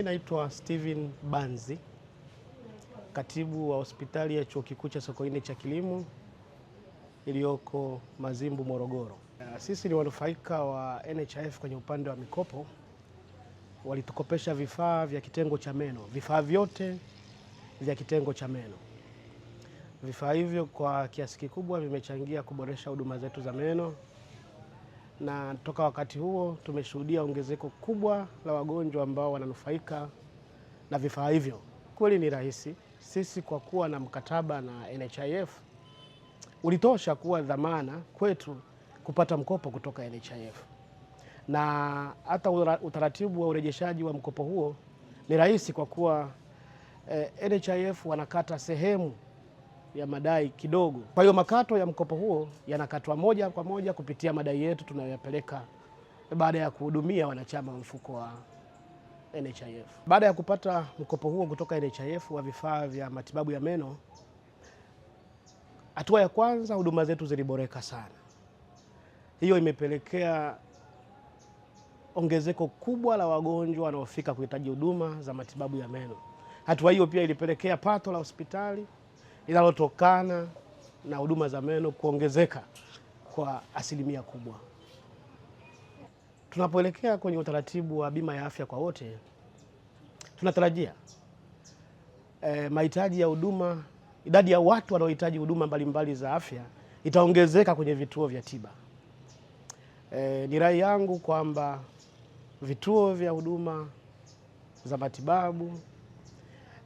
naitwa Steven Banzi, katibu wa hospitali ya Chuo Kikuu cha Sokoine cha Kilimo iliyoko Mazimbu, Morogoro. Sisi ni wanufaika wa NHIF kwenye upande wa mikopo. Walitukopesha vifaa vya kitengo cha meno, vifaa vyote vya kitengo cha meno. Vifaa hivyo kwa kiasi kikubwa vimechangia kuboresha huduma zetu za meno, na toka wakati huo tumeshuhudia ongezeko kubwa la wagonjwa ambao wananufaika na vifaa hivyo. Kweli ni rahisi, sisi kwa kuwa na mkataba na NHIF ulitosha kuwa dhamana kwetu kupata mkopo kutoka NHIF, na hata utaratibu wa urejeshaji wa mkopo huo ni rahisi kwa kuwa NHIF wanakata sehemu ya madai kidogo. Kwa hiyo makato ya mkopo huo yanakatwa moja kwa moja kupitia madai yetu tunayoyapeleka baada ya kuhudumia wanachama wa mfuko wa NHIF. Baada ya kupata mkopo huo kutoka NHIF wa vifaa vya matibabu ya meno, hatua ya kwanza, huduma zetu ziliboreka sana. Hiyo imepelekea ongezeko kubwa la wagonjwa wanaofika kuhitaji huduma za matibabu ya meno. Hatua hiyo pia ilipelekea pato la hospitali linalotokana na huduma za meno kuongezeka kwa asilimia kubwa. Tunapoelekea kwenye utaratibu wa bima ya afya kwa wote, tunatarajia mahitaji ya huduma, idadi ya watu wanaohitaji huduma mbalimbali za afya itaongezeka kwenye vituo vya tiba. Ni rai yangu kwamba vituo vya huduma za matibabu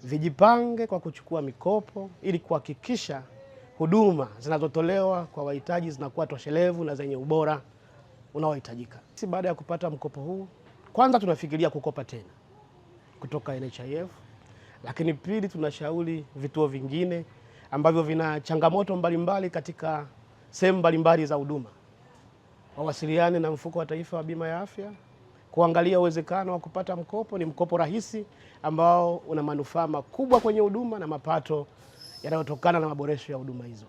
vijipange kwa kuchukua mikopo ili kuhakikisha huduma zinazotolewa kwa wahitaji zinakuwa toshelevu na zenye ubora unaohitajika. Sisi baada ya kupata mkopo huu, kwanza tunafikiria kukopa tena kutoka NHIF, lakini pili tunashauri vituo vingine ambavyo vina changamoto mbalimbali katika sehemu mbalimbali za huduma wawasiliane na Mfuko wa Taifa wa Bima ya Afya kuangalia uwezekano wa kupata mkopo. Ni mkopo rahisi ambao una manufaa makubwa kwenye huduma na mapato yanayotokana na maboresho ya huduma hizo.